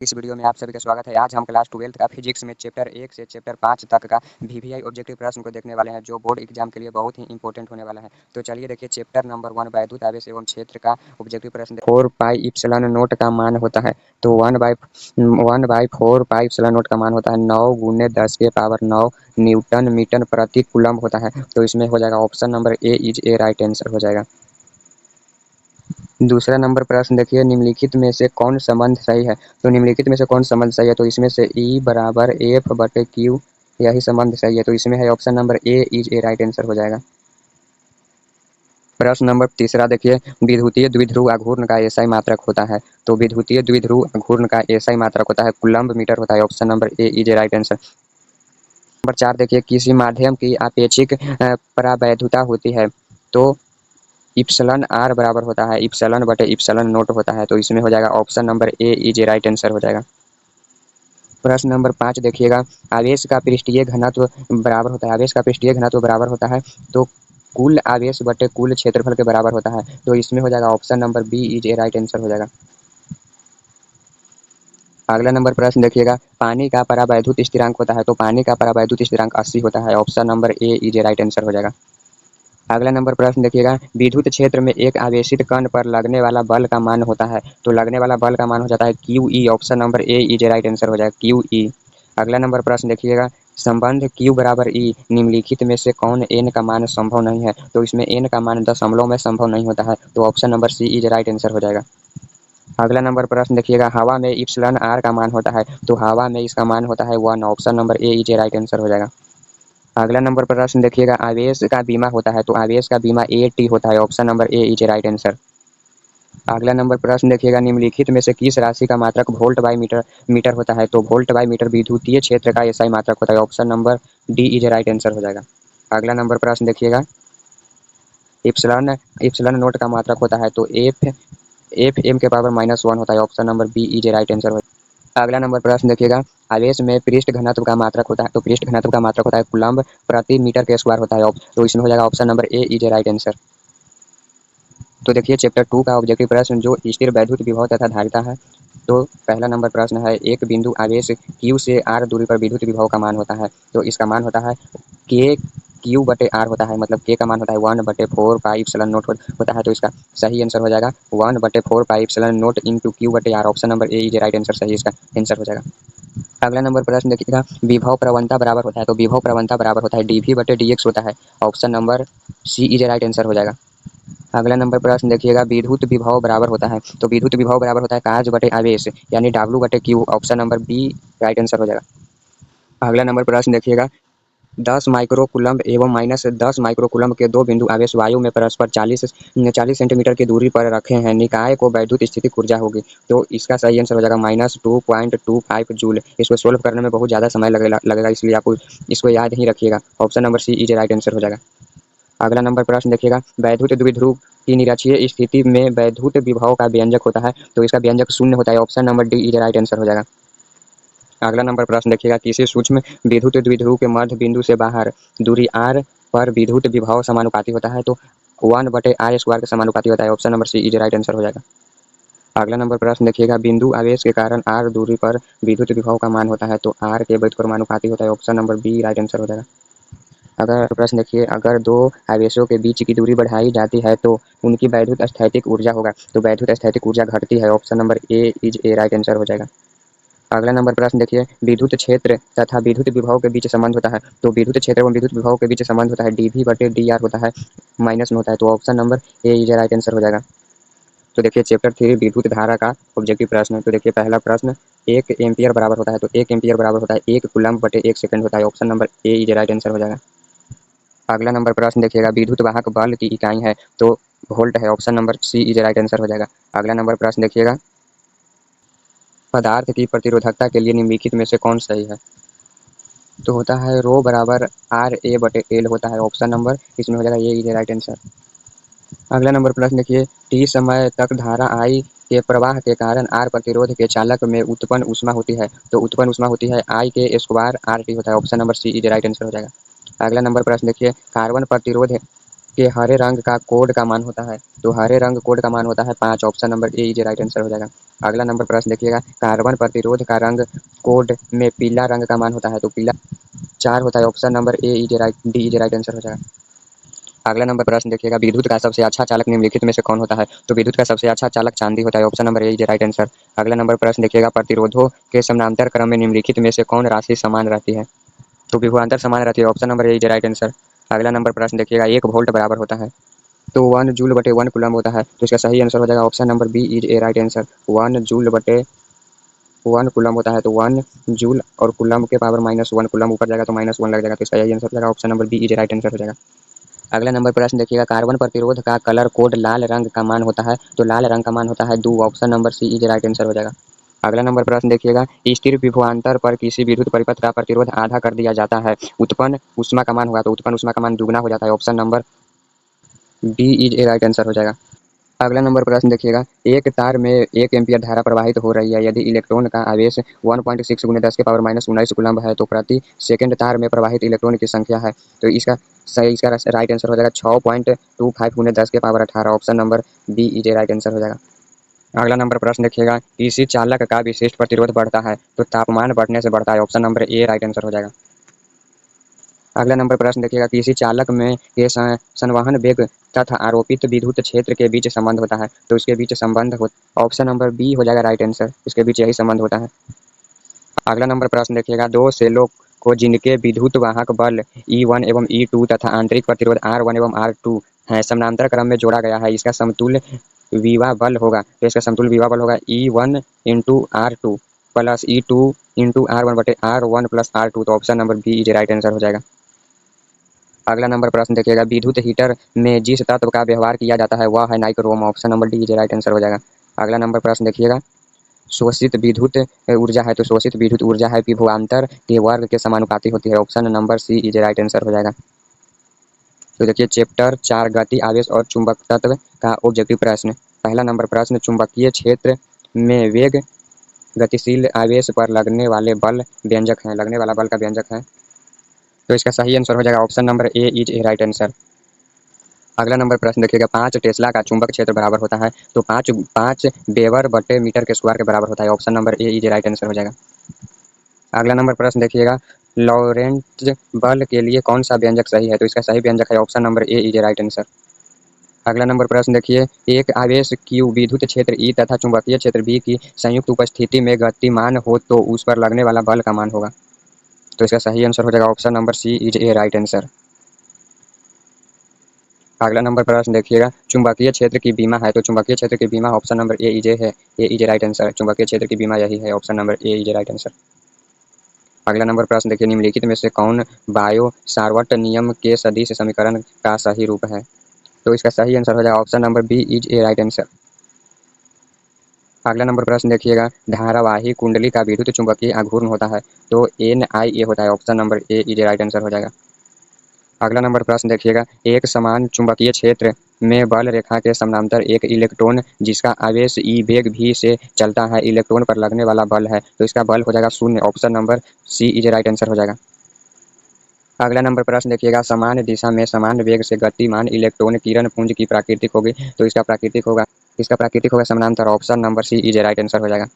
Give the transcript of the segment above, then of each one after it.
इस वीडियो में आप सभी का स्वागत है। आज हम क्लास 12th का फिजिक्स में चैप्टर 1 से चैप्टर 5 तक का वीवीआई ऑब्जेक्टिव प्रश्न को देखने वाले हैं, जो बोर्ड एग्जाम के लिए बहुत ही इंपॉर्टेंट होने वाला है। तो चलिए देखिए, चैप्टर नंबर 1 वैद्युत आवेश एवं क्षेत्र का ऑब्जेक्टिव प्रश्न 4 पाई इप्सिलॉन नॉट का मान होता है। तो 1/4 पाई इप्सिलॉन नॉट का मान होता है 9 × 10⁻9 न्यूटन मीटर प्रति कूलम्ब होता है। तो इसमें हो जाएगा option number A is a right answer हो जाएगा। दूसरा नंबर प्रश्न देखिए, निम्नलिखित में से कौन संबंध सही है। तो निम्नलिखित में से कौन संबंध सही है, तो इसमें से E बराबर F/Q यही संबंध सही है। तो इसमें है option number A is a right answer हो जाएगा। प्रश्न नंबर तीसरा देखिए, विद्युतीय द्विध्रुव आघूर्ण का एसआई मात्रक होता है। तो विद्युतीय द्विध्रुव आघूर्ण का एसआई मात्रक होता है कूलम्ब मीटर होता है। Option number A is a right answer. Number 4 देखिए, किसी माध्यम की आपेक्षिक परावैधुता होती है। तो इप्सिलॉन आर बराबर होता है इप्सिलॉन/इप्सिलॉन नॉट होता है। तो इसमें हो जाएगा option number A is a right answer हो जाएगा। प्रश्न नंबर 5 देखिएगा, आवेश का पृष्ठीय घनत्व बराबर होता है। आवेश का पृष्ठीय घनत्व बराबर होता है तो कुल आवेश बटे कुल क्षेत्रफल के बराबर होता है। तो इसमें हो जाएगा option number B is a right answer हो जाएगा। अगला नंबर प्रश्न देखिएगा, पानी का परावैद्युत स्थिरांक होता है। तो पानी का परावैद्युत स्थिरांक 80 होता है। Option number A is a right answer हो जाएगा। अगला नंबर प्रश्न देखिएगा, विद्युत क्षेत्र में एक आवेशित कण पर लगने वाला बल का मान होता है। तो लगने वाला बल का मान हो जाता है QE। Option number A is a right answer हो जाएगा QE। अगला नंबर प्रश्न देखिएगा, संबंध Q बराबर E निम्नलिखित में से कौन n का मान संभव नहीं है। तो इसमें n का मान दशमलव में संभव नहीं होता है। तो option number C is right answer हो जाएगा। अगला नंबर प्रश्न देखिएगा, हवा में इप्सिलॉन r का मान होता है। तो हवा में इसका मान होता है 1। Option number A is right answer हो जाएगा। अगला नंबर प्रश्न देखिएगा, आवेश का बीमा होता है। तो आवेश का बीमा AT होता है। Option number A is right answer. अगला नंबर प्रश्न देखिएगा, निम्नलिखित में से किस राशि का मात्रक वोल्ट बाई मीटर मीटर होता है। तो वोल्ट बाई मीटर विद्युतीय क्षेत्र का एसआई मात्रक होता है। Option number D is right answer हो जाएगा। अगला नंबर प्रश्न देखिएगा, इप्सिलॉन इप्सिलॉन नोट का मात्रक होता है। तो F m⁻⁻1 होता है। Option number B is right answer हो जाएगा। अगला नंबर प्रश्न देखिएगा, आवेश में पृष्ठ घनत्व का मात्रक होता है। तो पृष्ठ घनत्व का मात्रक होता है कूलम्ब प्रति मीटर के स्क्वायर होता है। तो इसमें हो जाएगा option number A is right answer. तो देखिए, चैप्टर 2 का ऑब्जेक्टिव प्रश्न जो स्थिर वैद्युत विभव तथा धारिता है। तो पहला नंबर प्रश्न है, एक बिंदु आवेश Q से R दूरी पर विद्युत विभव का मान होता है। तो इसका मान होता है K Q/R होता है, मतलब K का मान होता है 1/4 पाई इप्सिलॉन नॉट होता है। तो इसका सही आंसर हो जाएगा 1/4 pi epsilon not into Q/R। Option number A is right answer सही इसका आंसर हो जाएगा। अगला नंबर प्रश्न देखिएगा, विभव प्रवणता बराबर होता है। तो विभव प्रवणता बराबर होता है dV/dx होता है। Option number C is right answer हो जाएगा। अगला नंबर प्रश्न देखिएगा, विद्युत विभव बराबर होता है। तो विद्युत विभव बराबर होता है कार्य/आवेश यानी W/Q। Option number B right answer हो जाएगा। अगला नंबर प्रश्न देखिएगा, 10 माइक्रो कूलम्ब एवं -10 माइक्रो कूलम्ब के दो बिंदु आवेश वायु में परस्पर 40 सेंटीमीटर की दूरी पर रखे हैं। निकाय को वैद्युत स्थितिक ऊर्जा होगी। तो इसका सही आंसर हो जाएगा -2.25 जूल। इसको सोल्व करने में बहुत ज़्यादा समय लगेगा, इसलिए आपको इसको याद ही रखिएगा। Option number C is right answer हो जाएगा। अगला नंबर प्रश्न देखिएगा, वैद्युत द्विध्रुव की निरक्षीय स्थिति में वैद्युत विभव का व्यंजक होता है। तो इसका व्यंजक शून्य होता है। Option number D is right answer हो जाएगा। अगला नंबर प्रश्न देखिएगा, किसी सूक्ष्म विद्युत द्विध्रुव के मध्य बिंदु से बाहर दूरी r पर विद्युत विभव समानुपाती होता है। तो 1/r² के समानुपाती होता है। Option number C is right answer हो जाएगा। अगला नंबर प्रश्न देखिएगा, बिंदु आवेश के कारण r दूरी पर विद्युत विभव का मान होता है। तो r के व्युत्क्रमानुपाती होता है। Option number B right answer हो जाएगा। अगर प्रश्न देखिए, अगर दो आवेशों के बीच की दूरी बढ़ाई जाती है तो उनकी वैद्युत स्थैतिक ऊर्जा होगा। तो वैद्युत स्थैतिक ऊर्जा घटती है। Option number A is a right answer हो जाएगा। अगला नंबर प्रश्न देखिए, विद्युत क्षेत्र तथा विद्युत विभव के बीच संबंध होता है। तो विद्युत क्षेत्र एवं विद्युत विभव के बीच संबंध होता है dV/dr होता है, माइनस में होता है। तो option number A is right answer हो जाएगा। तो देखिए, चैप्टर 3 विद्युत धारा का ऑब्जेक्टिव प्रश्न है। तो देखिए, पहला प्रश्न, 1 एम्पियर बराबर होता है। तो 1 एम्पियर बराबर होता है 1 कूलम्ब/1 सेकंड होता है। Option number A is right answer हो जाएगा। अगला नंबर प्रश्न देखिएगा, विद्युत वाहक बल की इकाई है। तो वोल्ट है। Option number C is right answer हो जाएगा। अगला नंबर प्रश्न देखिएगा, पदार्थ की प्रतिरोधकता के लिए निम्नलिखित में से कौन सही है। तो होता है रो बराबर RA/L होता है। ऑप्शन नंबर इसमें हो जाएगा ये इज राइट आंसर। अगला नंबर प्रश्न देखिए, T समय तक धारा I के प्रवाह के कारण R प्रतिरोध के चालक में उत्पन्न ऊष्मा होती है। तो उत्पन्न ऊष्मा होती है I के स्क्वायर RT होता है। Option number C is right answer हो जाएगा। अगला नंबर प्रश्न देखिए, कार्बन प्रतिरोध के हरे रंग का कोड का मान होता है। तो हरे रंग कोड का मान होता है 5। Option number A is right answer हो जाएगा। अगला नंबर प्रश्न देखिएगा, कार्बन प्रतिरोध का रंग कोड में पीला रंग का मान होता है तो पीला 4 होता है। Option number A is right, D is right answer हो जाएगा। अगला नंबर प्रश्न देखिएगा, विद्युत का सबसे अच्छा चालक निम्नलिखित में से कौन होता है? तो विद्युत का सबसे अच्छा चालक चांदी होता है। Option number A is right answer. अगला नंबर प्रश्न देखिएगा, प्रतिरोधों के समानांतर क्रम में निम्नलिखित में से कौन राशि समान रहती है? तो विभवांतर समान रहती है। Option number A is right answer. अगला नंबर प्रश्न देखिएगा, 1 वोल्ट बराबर होता है तो 1 जूल बटे 1 कूलम्ब होता है। तो इसका सही आंसर हो जाएगा option number B is a right answer. 1 joule बटे 1 कूलम्ब होता है तो 1 जूल और कूलम्ब के पावर -1 कूलम्ब ऊपर जाएगा तो -1 लग जाएगा। तो इसका यही आंसर हो जाएगा option number B is right answer हो जाएगा। अगला नंबर प्रश्न देखिएगा, कार्बन प्रतिरोध का कलर कोड लाल रंग का मान होता है तो लाल रंग का मान होता है 2। Option number C is right answer हो जाएगा। अगला नंबर प्रश्न देखिएगा, स्थिर विभवांतर पर किसी विद्युत परिपथ का प्रतिरोध आधा कर दिया जाता है, उत्पन्न ऊष्मा का मान होगा तो उत्पन्न ऊष्मा का मान दुगना हो जाता है। Option number D is a right answer हो जाएगा। अगला नंबर प्रश्न देखिएगा, एक तार में 1 एम्पीयर धारा प्रवाहित हो रही है। यदि इलेक्ट्रॉन का आवेश 1.6 × 10⁻19 कूलम्ब है तो प्रति सेकंड तार में प्रवाहित इलेक्ट्रॉन की संख्या है। तो इसका राइट आंसर हो जाएगा 6.25 × 10⁻18। Option number B is a right answer हो जाएगा। अगला नंबर प्रश्न देखिएगा, किसी चालक का विशिष्ट प्रतिरोध बढ़ता है तो तापमान बढ़ने से बढ़ता है। ऑप्शन नंबर ए राइट आंसर हो जाएगा। अगला नंबर प्रश्न देखिएगा, किसी चालक में के संवहन वेग तथा आरोपित विद्युत क्षेत्र के बीच संबंध होता है तो इसके बीच संबंध हो। ऑप्शन नंबर बी हो जाएगा राइट आंसर, इसके बीच यही संबंध होता है। अगला नंबर प्रश्न देखिएगा, 2 सेलों को जिनके विद्युत वाहक बल E1 एवं E2 तथा आंतरिक प्रतिरोध R1 एवं R2 है समानांतर क्रम में जोड़ा गया है, इसका समतुल्य विभव बल होगा। तो इसका समतुल्य विभव बल होगा E1 × R2 plus E2 × R1 बटे R1 प्लस R2। तो option number B is right answer हो जाएगा। अगला नंबर प्रश्न देखिएगा, विद्युत हीटर में जिस तत्व का व्यवहार किया जाता है वह है nichrome. Option number D is right answer हो जाएगा। अगला नंबर प्रश्न देखिएगा, शोषित विद्युत ऊर्जा है तो शोषित विद्युत ऊर्जा है विभवांतर के वर्ग के समानुपाती होती है। Option number C is right answer हो जाएगा। तो देखिए चैप्टर 4 गति आवेश और चुंबक तत्व का ऑब्जेक्टिव प्रश्न। पहला नंबर प्रश्न, चुंबकीय क्षेत्र में वेग गतिशील आवेश पर लगने वाले बल व्यंजक है, लगने वाला बल का व्यंजक है। तो इसका सही आंसर हो जाएगा option number A is a right answer. अगला नंबर प्रश्न देखिएगा, 5 टेस्ला का चुंबक क्षेत्र बराबर होता है तो 5 वेबर बटे मीटर के स्क्वायर के बराबर होता है। Option number A is right answer हो जाएगा। अगला नंबर प्रश्न देखिएगा, लॉरेंट्ज बल के लिए कौन सा व्यंजक सही है? तो इसका सही व्यंजक है option number A is right answer. अगला नंबर प्रश्न देखिए, एक आवेश Q विद्युत क्षेत्र E तथा चुंबकीय क्षेत्र B की संयुक्त उपस्थिति में गतिमान हो तो उस पर लगने वाला बल का मान होगा। तो इसका सही आंसर हो जाएगा option number C is a right answer. अगला नंबर प्रश्न देखिएगा, चुंबकीय क्षेत्र की बीमा है तो चुंबकीय क्षेत्र की बीमा ऑप्शन नंबर ए इज है, ए इज राइट आंसर। चुंबकीय क्षेत्र की बीमा यही है, option number A is right answer. अगला नंबर प्रश्न देखिए, निम्नलिखित में से कौन बायो सावर्ट नियम के सदिश समीकरण का सही रूप है? तो इसका सही आंसर हो जाएगा option number B is a right answer. अगला नंबर प्रश्न देखिएगा, धारावाही कुंडली का विद्युत चुंबकीय आघूर्ण होता है तो NIA होता है। Option number A is right answer हो जाएगा। अगला नंबर प्रश्न देखिएगा, एक समान चुंबकीय क्षेत्र में बल रेखा के समानांतर एक इलेक्ट्रॉन जिसका आवेश E वेग v से चलता है, इलेक्ट्रॉन पर लगने वाला बल है तो इसका बल हो जाएगा 0। Option number C is right answer हो जाएगा। अगला नंबर प्रश्न देखिएगा, समान दिशा में समान वेग से गतिमान इलेक्ट्रॉन किरण पुंज की प्राकृतिक होगी तो इसका प्राकृतिक होगा समानांतर। Option number C is right answer हो जाएगा।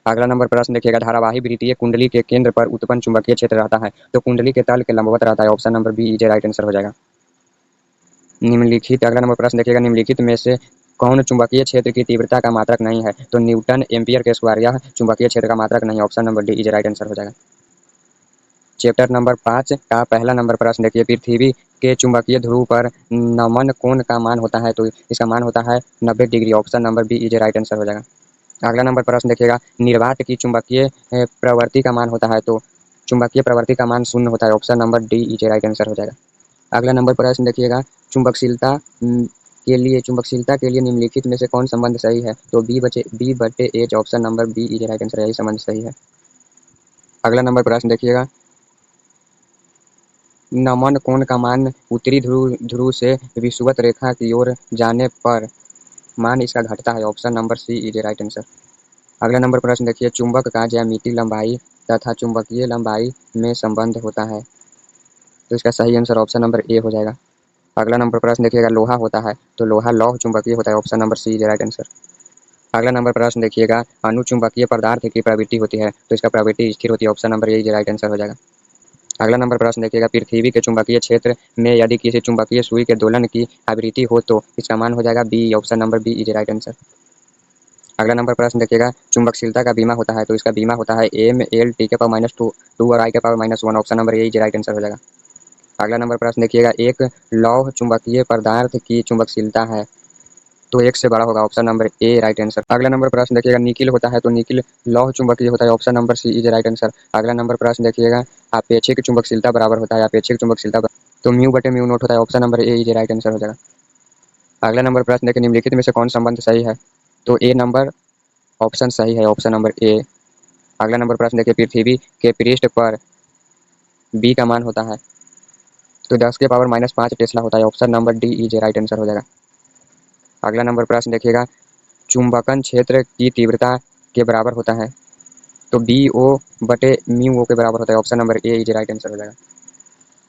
अगला नंबर प्रश्न देखिएगा, धारावाही वृत्तीय कुंडली के केंद्र पर उत्पन्न चुंबकीय क्षेत्र रहता है तो कुंडली के तल के लंबवत रहता है। Option number B is right answer हो जाएगा। निम्नलिखित अगला नंबर प्रश्न देखिएगा, निम्नलिखित में से कौन चुंबकीय क्षेत्र की तीव्रता का मात्रक नहीं है? तो न्यूटन एम्पियर के स्क्वायर यह चुंबकीय क्षेत्र का मात्रक नहीं है। Option number D is right answer हो जाएगा। चैप्टर नंबर 5 का पहला नंबर प्रश्न देखिए, पृथ्वी के चुंबकीय ध्रुव पर नमन कोण का मान होता है तो इसका मान होता है 90 degree. Option number B is right answer हो जाएगा। अगला नंबर प्रश्न देखिएगा, निर्वात की चुंबकीय प्रवृत्ति का मान होता है तो चुंबकीय प्रवृत्ति का मान 0 होता है। Option number D is right answer हो जाएगा। अगला नंबर प्रश्न देखिएगा, चुंबकशीलता के लिए निम्नलिखित में से कौन संबंध सही है? तो B/H। Option number B is right answer, यही संबंध सही है। अगला नंबर प्रश्न देखिएगा, नमन कोण का मान उत्तरी ध्रुव से विषुवत रेखा की ओर जाने पर मान इसका घटता है। Option number C is right answer. अगला नंबर प्रश्न देखिए, चुंबक का ज्यामितीय लंबाई तथा चुंबकीय लंबाई में संबंध होता है तो इसका सही आंसर ऑप्शन नंबर ए हो जाएगा। अगला नंबर प्रश्न देखिएगा, लोहा होता है तो लोहा लौह चुंबकीय होता है। Option number C is right answer. अगला नंबर प्रश्न देखिएगा, अनुचुंबकीय पदार्थ की प्रवृत्ति होती है तो इसका प्रवृत्ति स्थिर होती है। ऑप्शन नंबर ए राइट आंसर हो जाएगा। अगला नंबर प्रश्न देखिएगा, पृथ्वी के चुंबकीय क्षेत्र में यदि किसी चुंबकीय सुई के दोलन की आवृत्ति हो तो इसका मान हो जाएगा B. Option number B is right answer. अगला नंबर प्रश्न देखिएगा, चुंबकशीलता का बीमा होता है तो इसका बीमा होता है एम एल टी के पावर माइनस टू और आई के power minus one. Option number A is right answer हो जाएगा। अगला नंबर प्रश्न देखिएगा, एक लौह चुंबकीय पदार्थ की चुंबकशीलता है तो एक से बड़ा होगा। ऑप्शन नंबर ए राइट आंसर। अगला नंबर प्रश्न देखिएगा, निकिल होता है तो निकिल लौह चुंबकीय होता है। Option number C is right answer. अगला नंबर प्रश्न देखिएगा, आपेक्षिक चुंबकशीलता बराबर होता है, आपेक्षिक चुंबकशीलता तो म्यू बटे म्यू नोट होता है। Option number A is right answer हो जाएगा। अगला नंबर प्रश्न देखिए, निम्नलिखित में से कौन संबंध सही है तो ए नंबर ऑप्शन सही है, ऑप्शन नंबर ए। अगला नंबर प्रश्न देखिए, पृथ्वी के पृष्ठ पर बी का मान होता है तो 10 के पावर माइनस 5 टेस्ला होता है। Option number D is right answer हो जाएगा। अगला नंबर प्रश्न देखिएगा, चुंबकन क्षेत्र की तीव्रता के बराबर होता है तो बी ओ बटे म्यू ओ के बराबर होता है। Option number A is right answer हो जाएगा।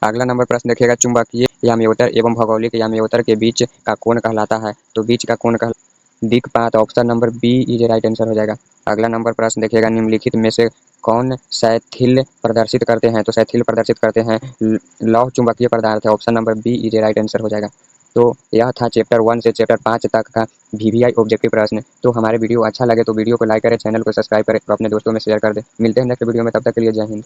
अगला नंबर प्रश्न देखिएगा, चुंबकीय याम्योतर एवं भौगोलिक याम्योतर के बीच का कोण कहलाता है तो बीच का कोण दिक्पात। Option number B is right answer हो जाएगा। अगला नंबर प्रश्न देखिएगा, निम्नलिखित में से कौन शैथिल प्रदर्शित करते हैं तो शैथिल प्रदर्शित करते हैं लौह चुंबकीय पदार्थ है। Option number B is right answer हो जाएगा। तो यह था चैप्टर 1 से चैप्टर 5 तक का वीवीआई ऑब्जेक्टिव प्रश्न। तो हमारे वीडियो अच्छा लगे तो वीडियो को लाइक करें, चैनल को सब्सक्राइब करें और अपने दोस्तों में शेयर कर दें। मिलते हैं नेक्स्ट वीडियो में, तब तक के लिए जय हिंद।